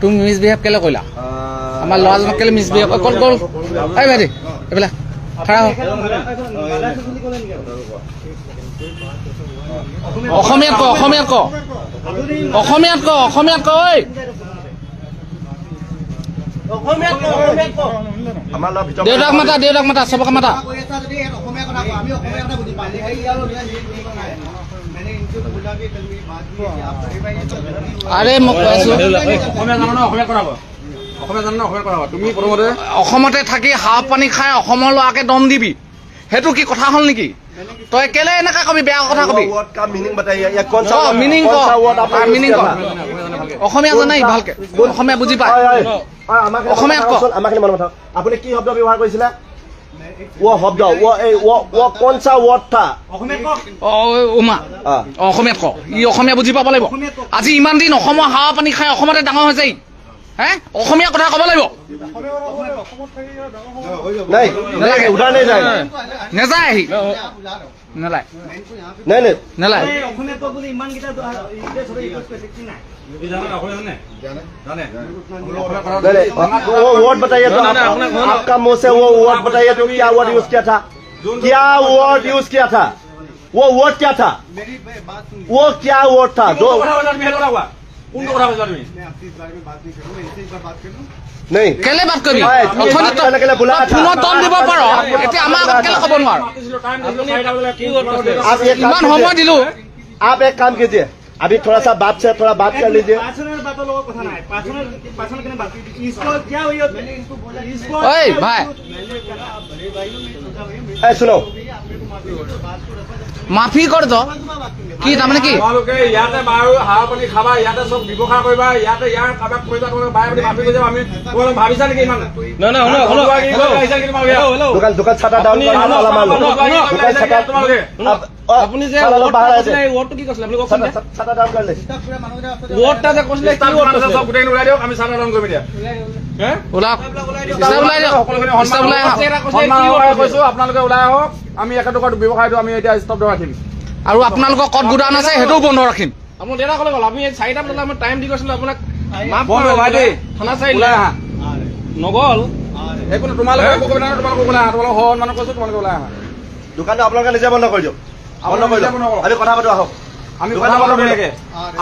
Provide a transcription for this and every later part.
তুমি মিছবিহেভ কেলে কৰিলা আমাৰ ল'ৰাজনক কেলে মিছবিহেভ কল কল এই ভাইটি এইবিলাক খাৰা অসমীয়াত ক অসমীয়াত ক অসমীয়াত ক অসমীয়াত ক ঐ দেউতাক মাতা চবকে মাতা আৰে মই কৈ আছো অসমতে থাকি হাঁহ পানী খাই অসমৰ ল'ৰাকে দম দিবি সেইটো কি কথা হ'ল নেকি তই কেলে এনেকা কবি বেয়া কথা কবি মিনিং ক মিনিং ক অসমীয়া জানাই ভালকে অসমীয়া বুজি পায় অসমীয়াত ক আপুনি কি শব্দ ব্যৱহাৰ কৰিছিলে वो शब्द वो कौन सा वर्ड था उमा অসমীয়াত ক ই অসমীয়া বুজি পাব লাগিব আজি ইমান দিন অসমৰ হাঁহ পানী খাই অসমতে ডাঙৰ হৈছে হে অসমীয়া কথা ক'ব লাগিব নাই নাই উঠা নাই যায় নেযায় আহি নেলায় নাই নাই নেলায় অসমীয়া ক বুলি ইমান গিটা ইতে সবে ইউজ কৰিছে কি নাই वो वर्ड बताइए तो आपका मुंह से वो वर्ड बताइए तो क्या वर्ड यूज किया था क्या वर्ड यूज किया था वो वर्ड क्या था वो क्या वर्ड था दो नहीं केले बात करबी फोन तल দিব পাৰ এতে আমাৰ আগত কেলে ক'ব নোৱাৰ ইমান সময় দিলো आप एक काम कीजिए अभी थोड़ा सा बात से थोड़ा बात कर लीजिए ओए भाई सुनो माफी कर दो কি তামানে কি তোমালোকে ইয়াতে বাৰু হাঁহ পানী খাবা ইয়াতে সব ব্যৱহাৰ কৰিবা ইয়াতে ইয়াৰ কাবাক কৰিবা বাই বুলি মাফি কৰি যাম আমি তোমালোক ভাবিছা নেকি ইমান না না হলো দোকান দোকান ছাটা ডাউন কৰা আলা মানো দোকান ছাটা তোমালোকে আপুনি যে ওয়াৰ্ডটো কি কৈছিল আপুনি কক ছাটা ডাউন কৰিলে ওয়াৰ্ডটা যে কৈছিল কি ওয়াৰ্ড সব গুটেই উলাই দিও আমি ছাটা ডাউন কৰিম দিয়া হে ওলা উলাই দিও সকলোখিনি কৈছো আপোনালোকে উলাই আহক আমি একেটুকুৰা ব্যৱসায়টো আমি এতিয়া ষ্টপ ৰাখিম আৰু আপোনালোকৰ কত গুদান আছে হেতু বন্ধ ৰাখিম আপুনি দেৰা কলে গল আমি 4টা বজাত আমি টাইম দি গৈছিল আপোনাক মাফ কৰিব ভাই দেই থানা চাই ওলাই আহা নগল একো তোমালোকে ক'ব না তোমালোকে ওলাই আহা তোমালোক হন মানে কৈছো তোমালোকে ওলাই আহা দোকানটো আপোনালোকে নিজে বন্ধ কৰি দিয়ক বন্ধ কৰি দিয়ক আমি কথা পাতো আহক আমি কথা পাতো বেলেগে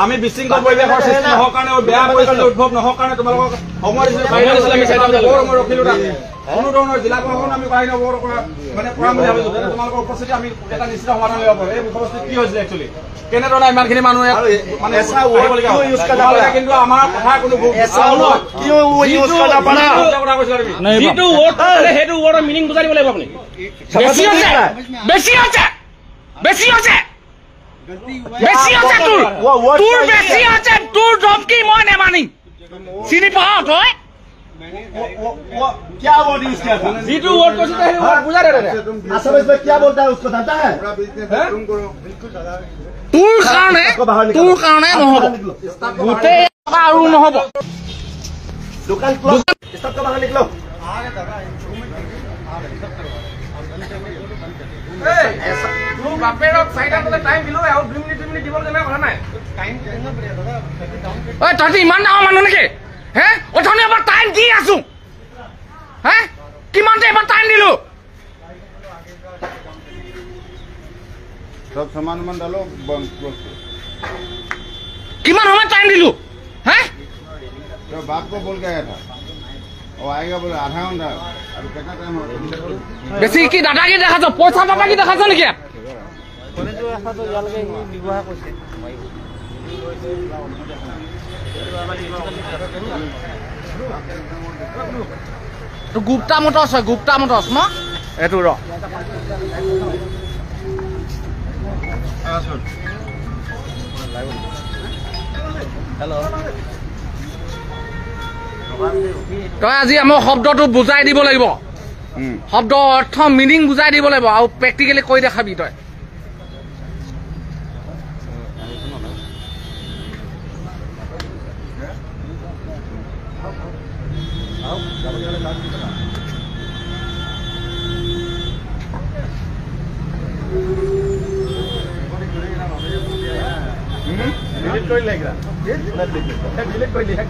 আমি বিশৃংখল পৰিৱেশৰ সৃষ্টি নহওক কাৰণে বেয়া পৰিস্থিতি উদ্ভৱ নহওক কাৰণে তোমালোকক সময় দিছিলো আমি 4টা বজাত মই ৰখিলো তাত কোনো ধৰণৰ জিলা প্ৰশাসন আমি পাই নবৰ মানে পৰাম বুলি ভাবিছো তোমালোকৰ উপস্থিতি আমি এটা নিশ্চিত সমাধান ল'ব পাৰো এই উপস্থিতি কি হৈছিল একচুয়ালি কেনে ধৰণৰ ইমানখিনি মানুহে মানে এসা ওয়াৰ্ড কিয় ইউজ কৰা কিন্তু আমাৰ কথা কোনো এসা ওয়াৰ্ড কিয় ইউজ কৰা পাৰা যিটো ওয়াৰ্ড আছে হেতু ওয়াৰ্ডৰ মিনিং বুজাই দিব লাগিব আপুনি বেছি আছে বেছি আছে বেছি আছে বেছি আছে তোৰ বেছি আছে তোৰ জব কি মই নেমানি চিনি পাও তই क्या वर्ड यूज किया था जीतू वर्ड को सीधा वर्ड बुझा रहे थे असम में क्या बोलता है उसको जानता है তোৰ কাৰণে নহব গোটে আৰু নহব दुकान क्लोज स्टॉप का बाहर निकलो ऐसा तू बापेरक 4টা বজাত টাইম দিলো আৰু 2 মিনিট দিব লাগে কথা নাই টাইম ঐ তহঁতি ইমান ডাঙৰ মানুহ নেকি হে অথনি এবাৰ টাইম দি আছো হে কিমানতে এবাৰ টাইম দিলো सब सामान मन डालो बंद क्लोज किमान समय टाइम दिलू हैं तो बाप को बोल के आया था वो आएगा बोले आधा घंटा अभी कितना टाइम हो बेसी की दादागिरी দেখাছ পয়সা দাদাগিরি দেখাছ নেকি কোনে তো এখন তো ইয়ালকে ব্যৱহাৰ কৰিছে তো গুপ্তা মটৰ্ছ হয় গুপ্তা মটৰ্ছ ন এটো ৰ हेलो তই আজি আমাৰ শব্দটো বুজাই দিব লাগিব শব্দ অৰ্থ মিনিং বুজাই দিব লাগিব আৰু প্ৰেক্টিকেলি কৈ দেখাবি তই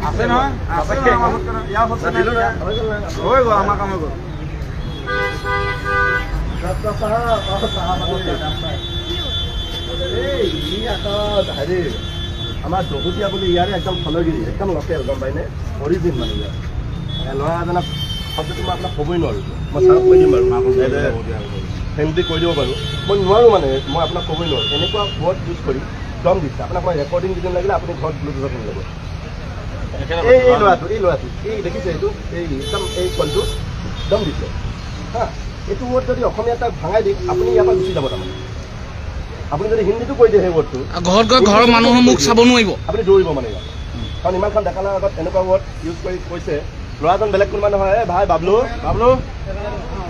আছে নহয় আছে ইয়াৰ হৈ গ'ল আমাৰ কাম হৈ গ'ল হেৰি আমাৰ দহতীয়া বুলি ইয়াৰে একদম ফলগিৰি একদম লোকেল গম পাইনে অৰিজিন মানে ইয়াৰ ল'ৰা এজনক শব্দটো মই আপোনাক ক'বই নোৱাৰোঁ মই ছাৰক কৈ দিম বাৰু ফেমিলি কৈ দিব পাৰোঁ মই নোৱাৰোঁ মানে মই আপোনাক ক'বই নোৱাৰোঁ এনেকুৱা ৱৰ্ড ইউজ কৰি দম দিছে আপোনাক মই ৰেকৰ্ডিং দিব লাগিলে আপুনি ঘৰত ব্লুটুথত শুনি ল'ব এই ল'ৰাটো এই দেখিছে এইটো এই একদম এই কলটো দম দিছে হা এইটো ৱৰ্ড যদি অসমীয়া তাক ভাঙাই দিম আপুনি ইয়াৰ পৰা গুচি যাব তাৰমানে আপুনি যদি হিন্দীটো কৈ দিয়ে সেই ৱৰ্ডটো ঘৰত গৈ ঘৰৰ মানুহৰ মুখ চাব নোৱাৰিব আপুনি দৌৰিব মানে ইয়াত কাৰণ ইমানখন ডেকা ল'ৰাৰ আগত এনেকুৱা ৱৰ্ড ইউজ কৰি কৈছে ল'ৰাজন বেলেগ কোনোবা নহয় ভাই বাবলু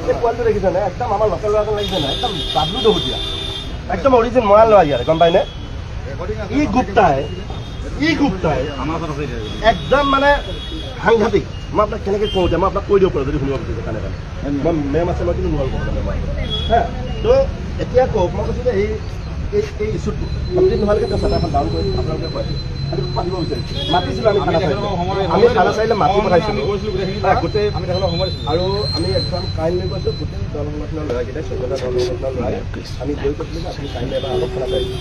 এই পোৱালিটো দেখিছেনে একদম আমাৰ লোকেল ল'ৰাজন লাগিছে নাই একদম বাবলু দহতীয়া একদম অৰিজিন মৰাণ ল'ৰা ইয়াৰে গম পায়নে ই গুপ্তাই একদম মানে সাংঘাতিক মই আপোনাক কেনেকৈ কওঁ যে মই আপোনাক কৈ দিব পাৰোঁ যদি শুনিব বিচাৰিছে কাৰণে মই মেম আছে মই কিন্তু নোৱাৰোঁ ক'বলৈ হা তো এতিয়া কওক মই কৈছোঁ যে এই ইছ্যুটো কমপ্লিট নোহোৱালৈকে তেওঁ চাটাৰখন ডাউন কৰি আপোনালোকে কয় আমি পাতিব বিচাৰিছোঁ মাতিছিলোঁ আমি খানা চাৰিলে মাতি পঠাইছিলোঁ গোটেই আৰু আমি একদম কাইণ্ডলি কৈছোঁ গোটেই দল সংগঠনৰ ল'ৰাকেইটাই 14টা দল সংগঠনৰ ল'ৰাই আমি গৈ কৈছিলোঁ যে আপুনি কাইণ্ডলি এবাৰ অলপ খানা চাৰিছোঁ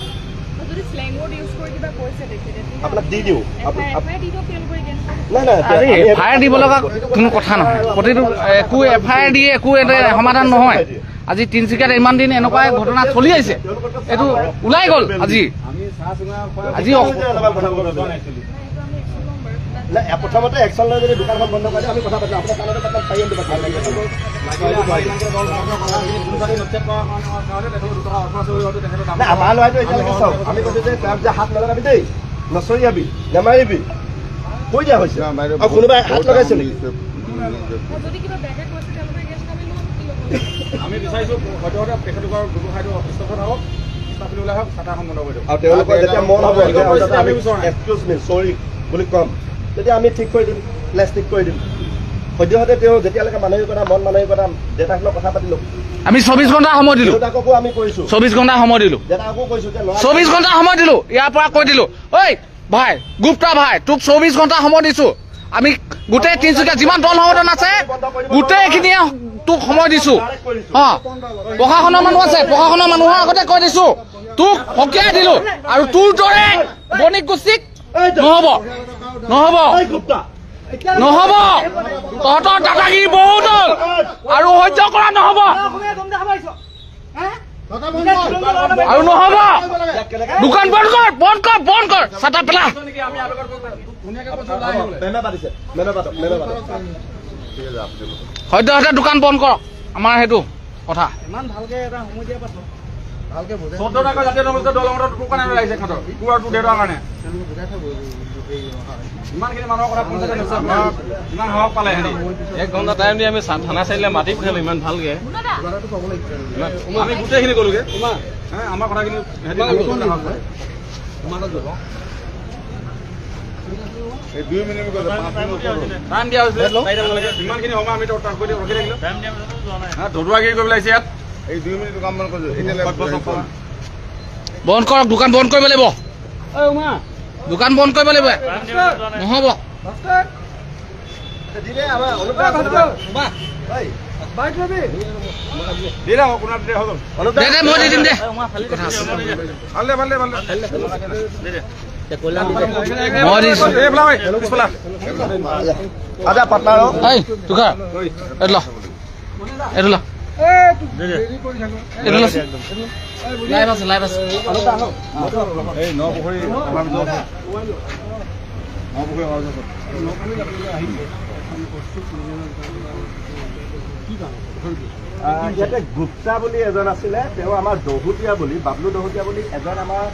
আপোনাক দি দিওঁ এফআইআৰ দিব লগা কোনো কথা নহয় প্ৰতিটো একো এফআইআৰ দিয়ে একো সমাধান নহয় আজি তিনিচুকীয়াত ইমান দিন এনেকুৱা ঘটনা চলি আহিছে এইটো ওলাই গ'ল আজি প্ৰথমতে একশ্যন লৈ যদি দোকানখন বন্ধ কৰি আমি কথা পাতিম আপোনাৰ আমাৰ ল'ৰাটো এতিয়ালৈকে চাওক আমি কৈছোঁ যে তেওঁক যে হাত নলগাবি দেই নচৰিয়াবি নেমাৰিবি কৈ দিয়া হৈছে আৰু কোনোবাই হাত লগাইছে নেকি আমি বিচাৰিছোঁ হয়তো তেখেতলোকৰ ব্যৱসায়টো অফিচত হওক ষ্টাফ ওলাই হওক চাটাৰখন বন্ধ কৰি দিওঁ আৰু তেওঁলোকৰ যেতিয়া মন হ'ব এক্সকিউজ মি চৰি বুলি ক'ম তেতিয়া আমি ঠিক কৰি দিম প্লাষ্টিক কৰি দিম সদ্যহতে তেওঁ যেতিয়ালৈকে মানসিকতা মন মানসিকতা দেউতাকৰ কথা পাতিলোঁ আমি 24 ঘণ্টা সময় দিলোঁ দেউতাককো আমি কৈছোঁ 24 ঘণ্টা সময় দিলোঁ দেউতাককো কৈছোঁ যে 24 ঘণ্টা সময় দিলোঁ ইয়াৰ পৰা কৈ দিলোঁ ঐ ভাই গুপ্তা ভাই তোক 24 ঘণ্টা সময় দিছোঁ আমি গোটেই তিনিচুকীয়া যিমান দল সংগঠন আছে গোটেইখিনিয়ে তোক সময় দিছোঁ প্ৰশাসনৰ মানুহ আছে প্ৰশাসনৰ মানুহৰ আগতে কৈ দিছোঁ তোক সকীয়াই দিলোঁ আৰু তোৰ দৰে বণিক গোষ্ঠীক নহ'ব তহঁতৰ দাদাগিৰি বহুত হ'ল আৰু সহ্য কৰা নহ'ব আৰু নহ'ব দোকান বন্ধ কৰ চাটা পেলা সদ্যহতে দোকান বন্ধ কৰক আমাৰ সেইটো কথা ইমান ভালকে এটা সময় দিয়া পাছত ভালকে বুজাই 14টা জাতীয় দলৰ দলঙত কোকানে আহিছে খাতৰ কুৱাৰটো দেৰৰ কাৰণে ইমানখিনি মানুহৰ কথা পঞ্চায়তে ইমান সহক পালে হেৰি 1 ঘণ্টা টাইম দি আমি থানা চাইলে মাতি পঠালো ইমান ভালকে আমি গোটেইখিনি গ'লোগে আমাৰ কথাখিনি এই 2 মিনিট টাইম দিয়া হৈছিলে ইমানখিনি সময় আমি ৰখি থাকিলোঁ ধৰুৱাগিৰি কৰিবলৈ আহিছে ইয়াত এই 2 মিনিট কাম বন্ধ কৰিছোঁ এতিয়া বন্ধ কৰক দোকান বন্ধ কৰিব লাগিব দোকান বন্ধ কৰিব লাগিব নহ'ব মই দি দিম দে মই দিছোঁ আচ্ছা পাটনাৰ তুষাৰ এইটো ল লাইভ আছে এই নপুখুৰী ইয়াতে গুপ্তা বুলি এজন আছিলে তেওঁ আমাৰ দহতীয়া বুলি বাবলু দহতীয়া বুলি এজন আমাৰ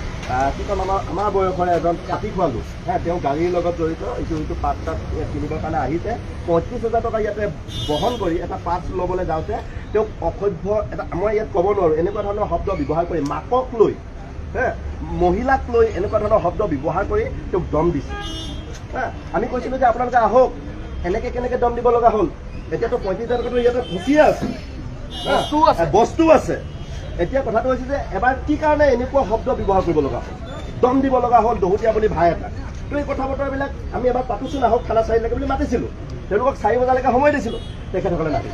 কি ক'ম আমাৰ বয়সৰে এজন কাটি খোৱালোঁ তেওঁ গাড়ীৰ লগত জড়িত ইটো পাত তাত কিনিবৰ কাৰণে আহিছে 35,000 টকা ইয়াতে বহন কৰি এটা পাছ ল'বলৈ যাওঁতে তেওঁক অসভ্য এটা মই ইয়াত ক'ব নোৱাৰোঁ এনেকুৱা ধৰণৰ শব্দ ব্যৱহাৰ কৰি মাকক লৈ মহিলাক লৈ এনেকুৱা ধৰণৰ শব্দ ব্যৱহাৰ কৰি তেওঁক দম দিছে আমি কৈছিলোঁ যে আপোনালোকে আহক এনেকৈ কেনেকৈ দম দিব লগা হ'ল এতিয়াতো 35,000 টকাটো ইয়াতে ফচিয়ে আছে বস্তু আছে এতিয়া কথাটো হৈছে যে এবাৰ কি কাৰণে এনেকুৱা শব্দ ব্যৱহাৰ কৰিব লগা হ'ল দম দিব লগা হ'ল দহোটীয়া বুলি ভাই এটা। তো এই কথা বতৰাবিলাক আমি এবাৰ পাতোচোন আহক খানা 4 বুলি মাতিছিলোঁ, তেওঁলোকক 4 বজালৈকে সময় দিছিলোঁ, তেখেতসকলে নাহিলে।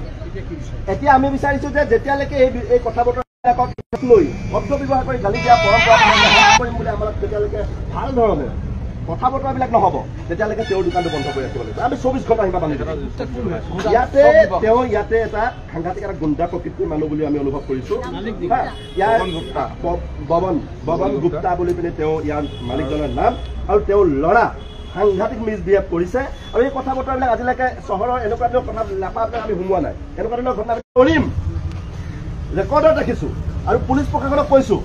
এতিয়া আমি বিচাৰিছোঁ যে যেতিয়ালৈকে এই কথা বতৰাবিলাকক লৈ শব্দ ব্যৱহাৰ কৰি গালি দিয়া পৰম্পৰা কৰিম বুলি আমাক যেতিয়ালৈকে ভাল ধৰণে কথা বতৰাবিলাক নহ'ব তেতিয়ালৈকে তেওঁৰ দোকানটো বন্ধ কৰি ৰাখিব লাগিব। আমি 24 ঘণ্টা আহিব বান্ধি ইয়াতে এটা সাংঘাতিক এটা গুণ্ডা প্ৰকৃতিৰ মানুহ বুলি আমি অনুভৱ কৰিছোঁ। ববন গুপ্তা বুলি পিনে তেওঁ ইয়াৰ মালিকজনৰ নাম, আৰু তেওঁৰ ল'ৰা সাংঘাতিক মিছবিহেভ কৰিছে। আৰু এই কথা বতৰাবিলাক আজিলৈকে চহৰৰ এনেকুৱা ধৰণৰ কথা নাপাবলৈ আমি সোমোৱা নাই, এনেকুৱা ধৰণৰ ঘটনা কৰিম ৰেকৰ্ডত ৰাখিছোঁ। আৰু পুলিচ প্ৰশাসনক কৈছোঁ,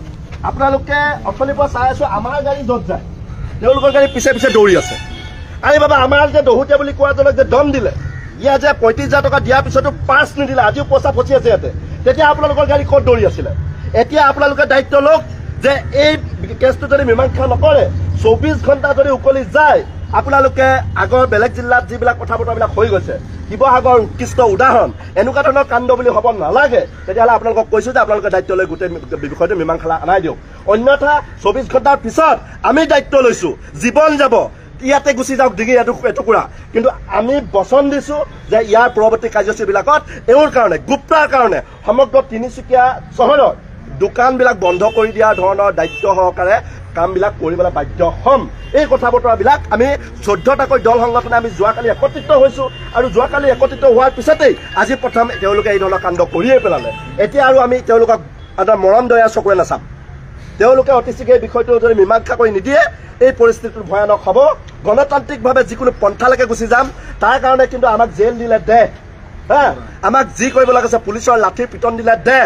আপোনালোকে অথনিৰ পৰা চাই আছোঁ আমাৰ গাড়ী য'ত যায় তেওঁলোকৰ গাড়ী পিছে পিছে দৌৰি আছে। আৰে বাবা, আমাৰ যে দহোটীয়া বুলি কোৱাজনক যে দম দিলে, ইয়াত যে 35,000 টকা দিয়াৰ পিছতো পাছ নিদিলে, আজিও পইচা ফচি আছে ইয়াতে, তেতিয়া আপোনালোকৰ গাড়ী ক'ত দৌৰি আছিলে? এতিয়া আপোনালোকে দায়িত্ব লওক যে এই কেছটো যদি মীমাংসা নকৰে, 24 ঘণ্টা যদি উকলি যায়, আপোনালোকে আগৰ বেলেগ জিলাত যিবিলাক কথা বতৰাবিলাক হৈ গৈছে, শিৱসাগৰ উৎকৃষ্ট উদাহৰণ, এনেকুৱা ধৰণৰ কাণ্ড বুলি হ'ব নালাগে। তেতিয়াহ'লে আপোনালোকক কৈছোঁ যে আপোনালোকে দায়িত্ব লৈ গোটেই বিষয়টো মীমাংসা আনাই দিয়ক, অন্যথা 24 ঘণ্টাৰ পিছত আমি দায়িত্ব লৈছোঁ, জীৱন যাব, ইয়াতে গুচি যাওক ডিঙি এটুকুৰা। কিন্তু আমি বচন দিছোঁ যে ইয়াৰ পৰৱৰ্তী কাৰ্যসূচীবিলাকত এওঁৰ কাৰণে, গুপ্তাৰ কাৰণে সমগ্ৰ তিনিচুকীয়া চহৰৰ দোকানবিলাক বন্ধ কৰি দিয়াৰ ধৰণৰ দায়িত্ব সহকাৰে কামবিলাক কৰিবলৈ বাধ্য হ'ম। এই কথা বতৰাবিলাক আমি 14টাকৈ দল সংগঠনে আমি যোৱাকালি একত্ৰিত হৈছোঁ, আৰু যোৱাকালি একত্ৰিত হোৱাৰ পিছতেই আজি প্ৰথম তেওঁলোকে এই ধৰণৰ কাণ্ড কৰিয়েই পেলালে। এতিয়া আৰু আমি তেওঁলোকক এটা মৰম দয়া চকুৰে নাচাম। তেওঁলোকে অতি শীঘ্ৰে এই বিষয়টো যদি মীমাংসা কৰি নিদিয়ে এই পৰিস্থিতিটো ভয়ানক হ'ব। গণতান্ত্ৰিকভাৱে যিকোনো পন্থালৈকে গুচি যাম, তাৰ কাৰণে কিন্তু আমাক জেল দিলে দে, আমাক যি কৰিব লাগিছে পুলিচৰ লাঠিৰ পিটন দিলে দে,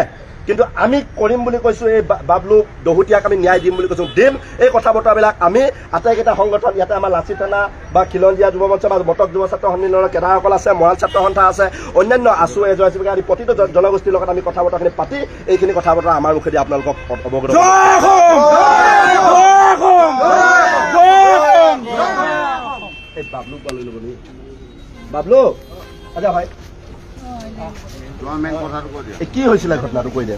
কিন্তু আমি কৰিম বুলি কৈছোঁ। এই বাবলু দহোটীয়াক আমি ন্যায় দিম বুলি কৈছোঁ, দিম। এই কথা বতৰাবিলাক আমি আটাইকেইটা সংগঠন, ইয়াতে আমাৰ লাচি থানা বা খিলঞ্জীয়া যুৱ মঞ্চ বা মটক যুৱ ছাত্ৰ সন্মিলনৰ কেডাৰসকল আছে, মৰাণ ছাত্ৰ সন্থা আছে, অন্যান্য আছু এজৰ জীৱিকা আদি প্ৰতিটো জনগোষ্ঠীৰ লগত আমি কথা বতৰাখিনি পাতি এইখিনি কথা বতৰা আমাৰ মুখেদি আপোনালোকক অৱগত এই বাবলুক পালৈ ল'ব নি বাবলু আচ্ছা হয় কি হৈছিলে ঘটনাটো কৈ দে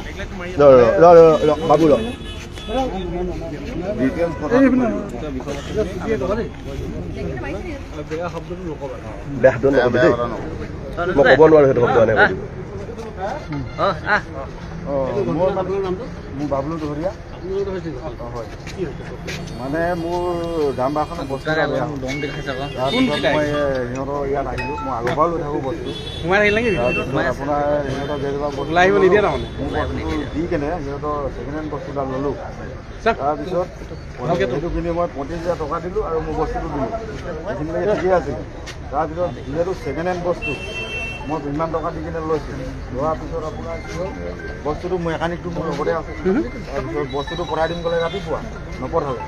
বাবু ৰ মই ক'ব নোৱাৰো সেইটো শব্দ এনেকৈ মোৰ বাবলু দহৰীয়া হয়। মানে মোৰ দাম বাখন বস্তু মই সিহঁতৰ ইয়াত আহিলোঁ, মই আগৰ পৰা লৈ থাকোঁ বস্তু আপোনাৰ সিহঁতৰ যেনিবা বস্তু দি কেনে সিহঁতৰ ছেকেণ্ড হেণ্ড বস্তু এটা ল'লোঁ। তাৰপিছত সেইটো কিনি মই 35,000 টকা দিলোঁ আৰু মোৰ বস্তুটো দিলোঁ, সেইখিনিলৈকে ঠিকেই আছিল। তাৰপিছত যিহেতু ছেকেণ্ড হেণ্ড বস্তু মই ইমান টকা দি কিনে লৈছোঁ, লোৱাৰ পিছত আপোনাৰ কি হ'ল বস্তুটো মেকানিকটো মোৰ লগতে আছে। তাৰপিছত বস্তুটো পঠাই দিম ক'লে ৰাতিপুৱা নপঠালে,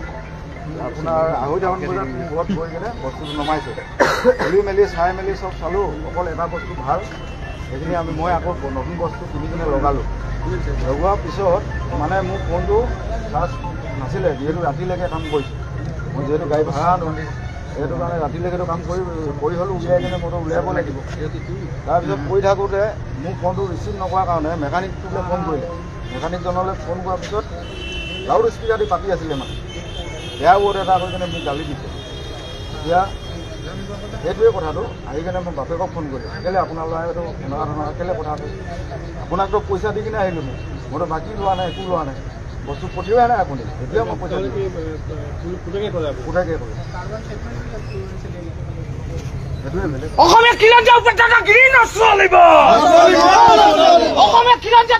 আপোনাৰ 2:30মান বজাত মোৰ ঘৰত গৈ কিনে বস্তুটো নমাইছোঁ, খুলি মেলি চাই মেলি চব চালোঁ, অকল এটা বস্তু ভাল, সেইখিনি মই আকৌ নতুন বস্তু কিনি কিনে লগালোঁ। লগোৱাৰ পিছত মানে মোৰ ফোনটো চাৰ্জ নাছিলে, যিহেতু ৰাতিলৈকে কাম কৰিছোঁ, মই যিহেতু গাড়ী ভাড়া আনো, সেইটো কাৰণে ৰাতিলৈকেতো কাম কৰি হ'লেও উলিয়াই কিনে মইতো উলিয়াব লাগিব। তাৰপিছত কৰি থাকোঁতে মোৰ ফোনটো ৰিচিভ নকৰাৰ কাৰণে মেকানিকটোলৈ ফোন কৰিলে, মেকানিকজনলৈ ফোন কৰাৰ পিছত লাউড স্পীকাৰ দি পাতি আছিলে, মানে বেয়া ৱৰ্ড এটা কৰি কিনে মোক গালি দিছে। এতিয়া সেইটোৱে কথাটো আহি কিনে মই বাপেকক ফোন কৰিলোঁ, কেলৈ আপোনাৰ ল'ৰাটো এনেকুৱা ধৰণৰ কেলৈ কথা আছে, আপোনাকতো পইচা দি কিনে আহিলোঁ, মইতো বাকী লোৱা নাই, একো লোৱা নাই, বস্তু পঠিওৱাই নাই আপুনি, এতিয়াও মই পইচা পুতেকে কৰে। অসমীয়া খিলঞ্জীয়া উপত্যকাগিৰি নচলিব, অসমীয়া খিলঞ্জীয়া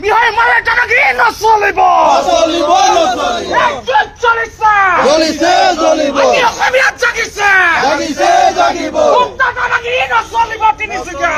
বিহাৰী মাৰে দাদাগিৰি নচলিব, অসমীয়াত জাগিছে দাদাগিৰি নচলিব, তিনিচুকীয়া